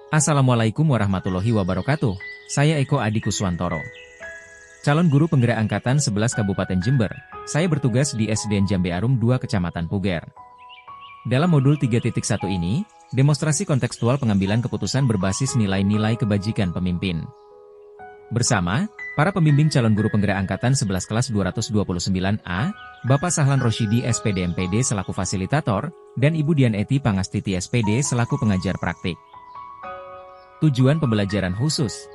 Assalamualaikum warahmatullahi wabarakatuh. Saya Eko Adi Kuswantoro. Calon guru penggerak angkatan 11 Kabupaten Jember. Saya bertugas di SDN Jambe Arum 2 Kecamatan Puger. Dalam modul 3.1 ini, demonstrasi kontekstual pengambilan keputusan berbasis nilai-nilai kebajikan pemimpin. Bersama, para pembimbing calon guru penggerak angkatan 11 kelas 229A, Bapak Sahlan Rosyidi SPD MPD selaku fasilitator, dan Ibu Dian Eti Pangastiti SPD selaku pengajar praktik. Tujuan pembelajaran khusus.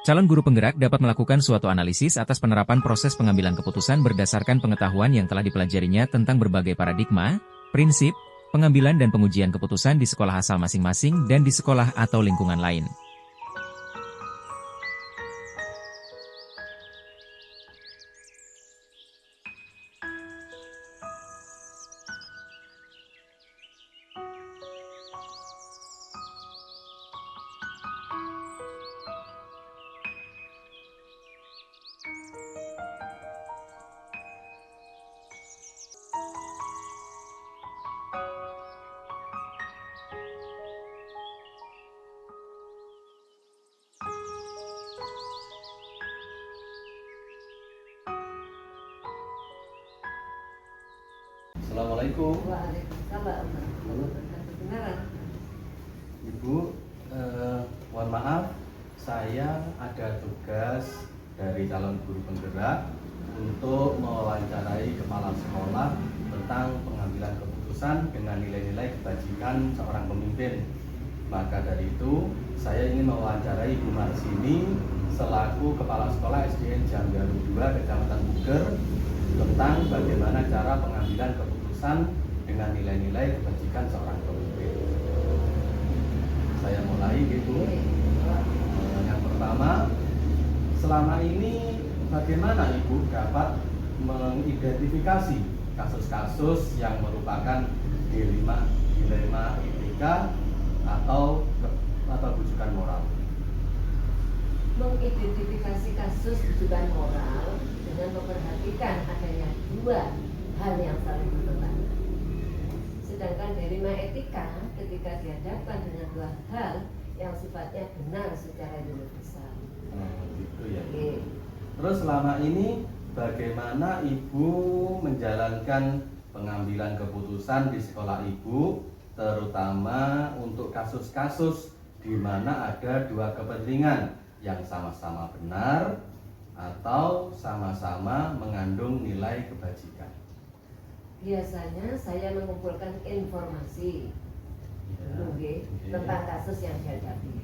Calon guru penggerak dapat melakukan suatu analisis atas penerapan proses pengambilan keputusan berdasarkan pengetahuan yang telah dipelajarinya tentang berbagai paradigma, prinsip, pengambilan dan pengujian keputusan di sekolah asal masing-masing dan di sekolah atau lingkungan lain. Assalamualaikum. Waalaikumsalam warahmatullahi wabarakatuh. Ibu, mohon maaf, saya ada tugas dari calon guru penggerak untuk mewawancarai kepala sekolah tentang pengambilan keputusan dengan nilai-nilai kebajikan seorang pemimpin. Maka dari itu, saya ingin mewawancarai Ibu Marsini selaku kepala sekolah SDN Jambe Arum 2 Kecamatan Puger tentang bagaimana cara pengambilan keputusan dengan nilai-nilai kebajikan seorang pemimpin. Saya mulai gitu. Yang pertama, selama ini bagaimana Ibu dapat mengidentifikasi kasus-kasus yang merupakan dilema etika atau rujukan moral? Mengidentifikasi kasus rujukan moral dengan memperhatikan adanya dua hal yang saling bertentangan. Sedangkan dilema etika ketika dihadapkan dengan dua hal yang sifatnya benar secara universal. Gitu ya. Oke. Terus selama ini bagaimana Ibu menjalankan pengambilan keputusan di sekolah Ibu, terutama untuk kasus-kasus di mana ada dua kepentingan yang sama-sama benar atau sama-sama mengandung nilai kebajikan? Biasanya saya mengumpulkan informasi tentang kasus yang dihadapi,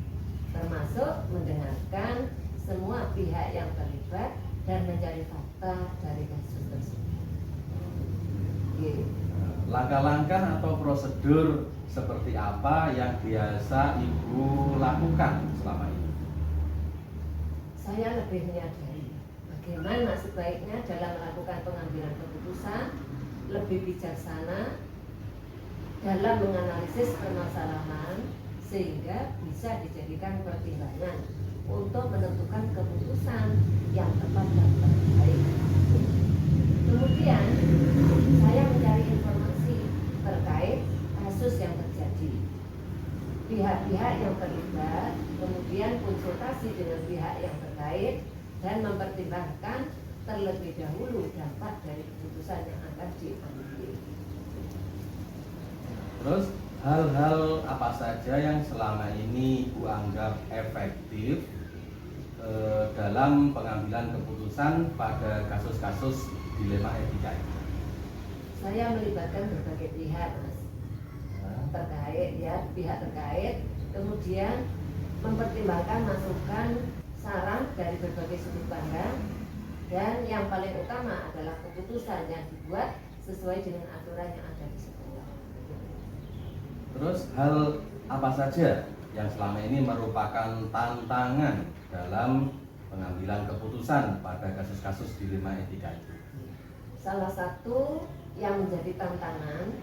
termasuk mendengarkan semua pihak yang terlibat dan mencari fakta dari kasus tersebut. Langkah-langkah atau prosedur seperti apa yang biasa Ibu lakukan selama ini? Saya lebih menyadari bagaimana sebaiknya dalam melakukan pengambilan keputusan lebih bijaksana dalam menganalisis permasalahan sehingga bisa dijadikan pertimbangan untuk menentukan keputusan yang tepat dan terbaik. Kemudian saya mencari informasi terkait kasus yang terjadi, pihak-pihak yang terlibat, kemudian konsultasi dengan pihak yang terkait dan mempertimbangkan terlebih dahulu dampak dari keputusan yang akan diambil. Terus hal-hal apa saja yang selama ini Ibu anggap efektif dalam pengambilan keputusan pada kasus-kasus dilema etika ini? Saya melibatkan berbagai pihak, Mas. Terkait ya, pihak terkait, kemudian mempertimbangkan masukan saran dari berbagai sudut pandang, dan yang paling utama adalah keputusan yang dibuat sesuai dengan aturan yang ada di sekolah. Terus hal apa saja yang selama ini merupakan tantangan dalam pengambilan keputusan pada kasus-kasus dilema etika itu? Salah satu yang menjadi tantangan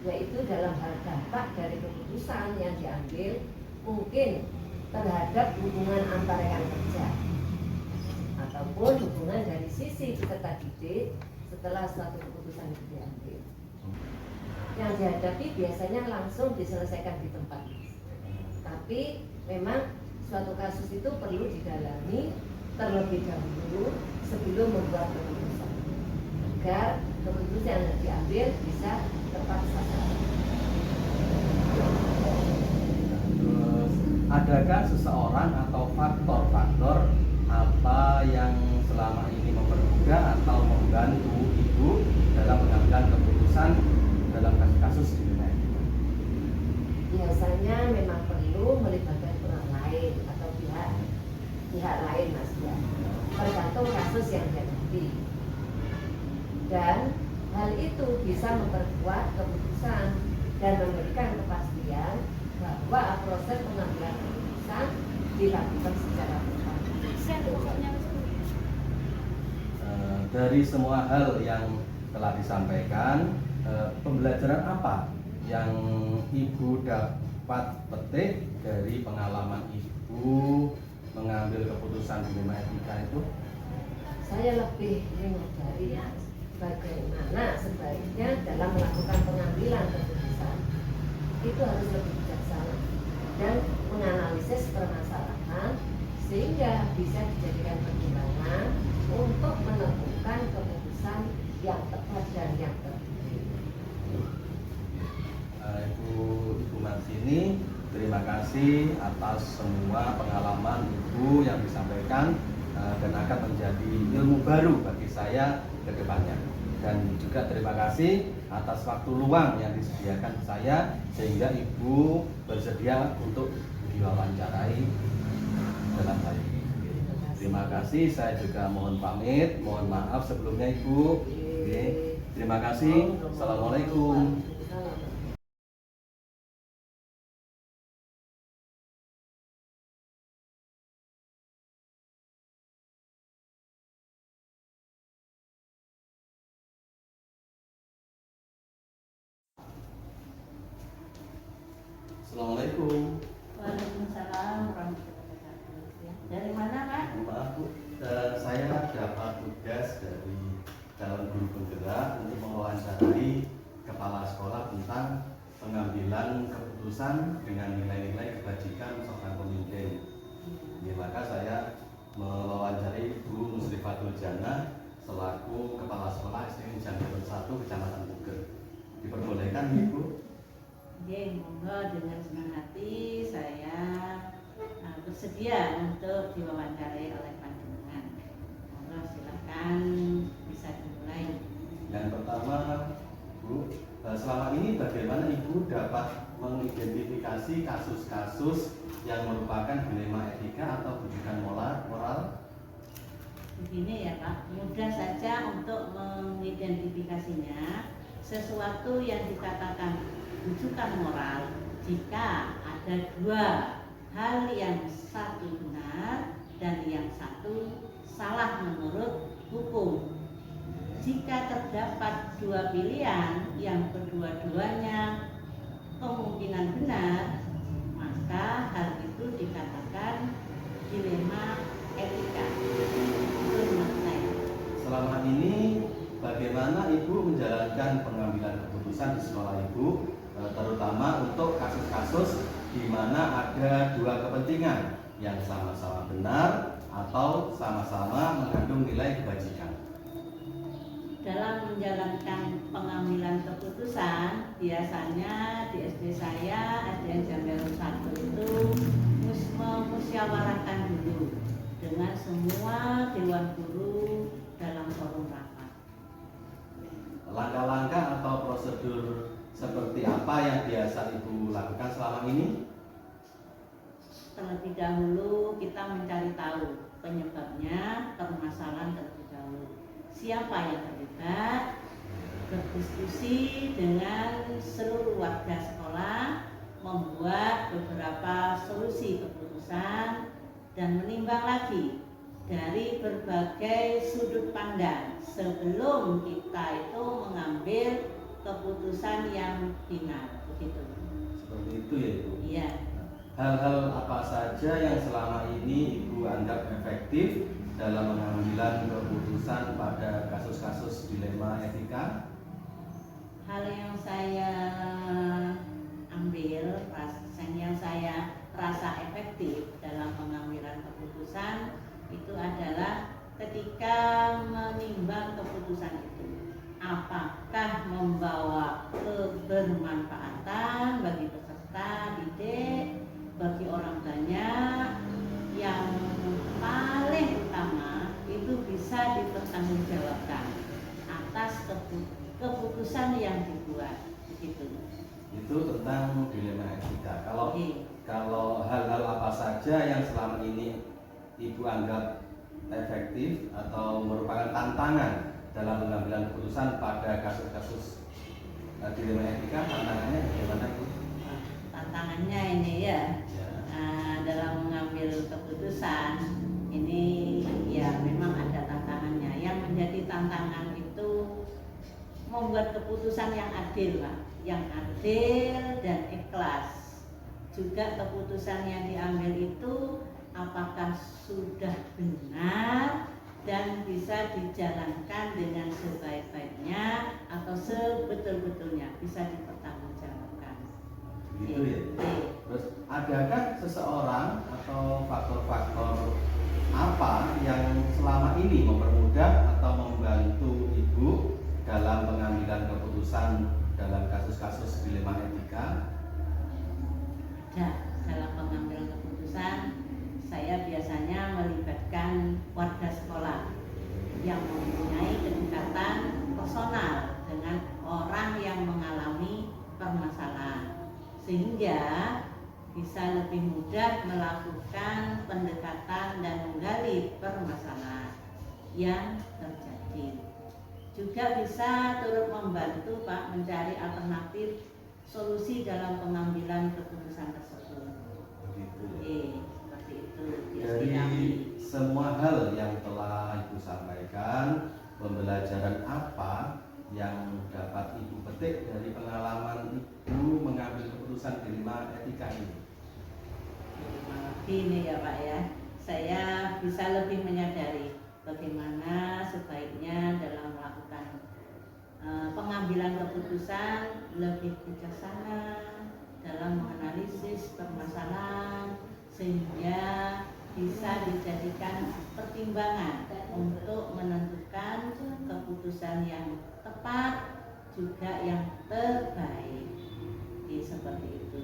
yaitu dalam hal dampak dari keputusan yang diambil mungkin terhadap hubungan antar rekan kerja ataupun hubungan dari sisi peserta didik setelah suatu keputusan itu diambil. Yang dihadapi biasanya langsung diselesaikan di tempat. Tapi memang suatu kasus itu perlu didalami terlebih dahulu sebelum membuat keputusan, agar keputusan yang diambil bisa tepat sasaran. Terus, adakah seseorang atau faktor-faktor apa yang selama ini mempermudah atau membantu Ibu dalam mengambil keputusan dalam kasus-kasus di dunia ini? Biasanya memang perlu melibatkan orang lain atau pihak lain, Mas ya. Tergantung kasus yang dihadapi. Dan hal itu bisa memperkuat keputusan dan memberikan kepastian bahwa proses pengambilan keputusan dilakukan secara tepat. Dari semua hal yang telah disampaikan, pembelajaran apa yang Ibu dapat petik dari pengalaman Ibu mengambil keputusan dilema etika itu? Saya lebih menyadari bagaimana sebaiknya dalam melakukan pengambilan keputusan itu harus lebih bijaksana dan menganalisis permasalahan sehingga bisa dijadikan pertimbangan untuk menentukan keputusan yang tepat dan yang terbaik. Ibu Marsini, terima kasih atas semua pengalaman Ibu yang disampaikan dan akan menjadi ilmu baru bagi saya ke depannya. Dan juga terima kasih atas waktu luang yang disediakan saya sehingga Ibu bersedia untuk diwawancarai dalam hal ini. Terima kasih, saya juga mohon pamit, mohon maaf sebelumnya Ibu. Terima kasih. Assalamualaikum. Assalamualaikum. Waalaikumsalam warahmatullahi wabarakatuh. Dari mana, Pak? Maaf Bu, saya dapat tugas dari calon guru penggerak untuk mewawancarai kepala sekolah tentang pengambilan keputusan dengan nilai-nilai kebajikan seorang pemimpin. Maka saya mewawancarai Bu Musrifatul Jannah selaku kepala sekolah SD Jamber 1 Kecamatan Puger. Diperbolehkan Ibu? Oke, monggo dengan senang hati saya bersedia untuk diwawancarai oleh panjenengan. Monggo silakan bisa dimulai. Yang pertama, Bu, selama ini bagaimana Ibu dapat mengidentifikasi kasus-kasus yang merupakan dilema etika atau rujukan moral? Begini ya Pak, mudah saja untuk mengidentifikasinya. Sesuatu yang dikatakan rujukan moral jika ada dua hal, yang satu benar dan yang satu salah menurut hukum. Jika terdapat dua pilihan yang kedua-duanya kemungkinan benar, maka hal itu dikatakan dilema etika. Itu menurut saya. Selama ini bagaimana Ibu menjalankan pengambilan keputusan di sekolah Ibu, terutama untuk kasus-kasus di mana ada dua kepentingan yang sama-sama benar atau sama-sama mengandung nilai kebajikan? Dalam menjalankan pengambilan keputusan, biasanya di SD saya, SDN Jamber 1 itu memusyawarahkan dulu dengan semua dewan guru dalam forum rapat. Langkah-langkah atau prosedur seperti apa yang biasa Ibu lakukan selama ini? Terlebih dahulu kita mencari tahu penyebabnya, permasalahan terlebih dahulu. Siapa yang terlibat? Berdiskusi dengan seluruh warga sekolah, membuat beberapa solusi keputusan dan menimbang lagi dari berbagai sudut pandang sebelum kita itu mengambil keputusan yang final, begitu. Seperti itu ya Ibu? Iya. Hal-hal apa saja yang selama ini Ibu anggap efektif dalam pengambilan keputusan pada kasus-kasus dilema etika? Hal yang saya ambil, yang saya rasa efektif dalam pengambilan keputusan itu adalah ketika menimbang keputusan itu apakah membawa kebermanfaatan bagi peserta didik, bagi orang banyak, yang paling utama itu bisa dipertanggungjawabkan atas keputusan yang dibuat begitu. Itu tentang dilema etika. Oke. Kalau hal-hal apa saja yang selama ini Ibu anggap efektif atau merupakan tantangan dalam pengambilan keputusan pada kasus-kasus dilema etika, tantangannya bagaimana Bu? Tantangannya ini ya, dalam mengambil keputusan ini ya memang ada tantangannya. Yang menjadi tantangan itu membuat keputusan yang adil, Pak, yang adil dan ikhlas. Juga keputusan yang diambil itu apakah sudah benar dan bisa dijalankan dengan sebaik-baiknya atau sebetul-betulnya bisa dipertanggungjawabkan. Gitu ya. Terus adakah seseorang atau faktor-faktor apa yang selama ini mempermudah atau membantu Ibu dalam pengambilan keputusan dalam kasus-kasus dilema etika? Dalam pengambilan keputusan saya biasanya melibatkan warga sekolah yang mempunyai kedekatan personal dengan orang yang mengalami permasalahan, sehingga bisa lebih mudah melakukan pendekatan dan menggali permasalahan yang terjadi. Juga bisa turut membantu Pak mencari alternatif solusi dalam pengambilan keputusan tersebut. Begitu. Seperti itu. Dari semua hal yang telah Ibu sampaikan, pembelajaran apa yang dapat Ibu petik dari pengalaman Ibu mengambil keputusan dilema etika ini? Ini ya Pak ya, saya bisa lebih menyadari bagaimana sebaiknya dalam melakukan pengambilan keputusan lebih bijaksana dalam menganalisis permasalahan sehingga bisa dijadikan pertimbangan untuk menentukan keputusan yang tepat juga yang terbaik. Seperti itu.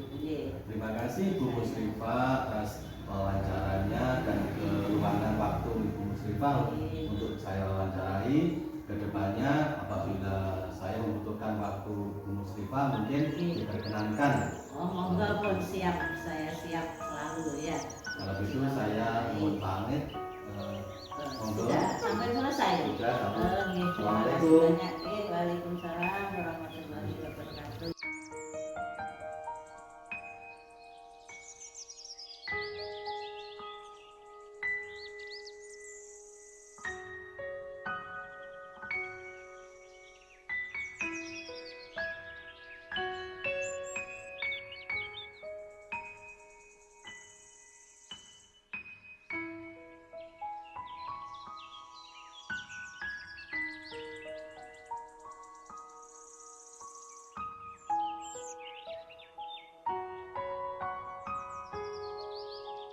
Terima kasih Bu Musrifah atas wawancaranya dan keluangan waktu Ibu Musrifah untuk saya wawancarai. Kedepannya apabila saya membutuhkan waktu Bu Musrifah mungkin diperkenankan. Oh monggo pun siap, saya siap selalu ya. Kalau gitu saya mohon pamit. Monggo. Sudah sampai selesai. Sudah. Terima kasih banyak. Waalaikumsalam warahmatullahi wabarakatuh.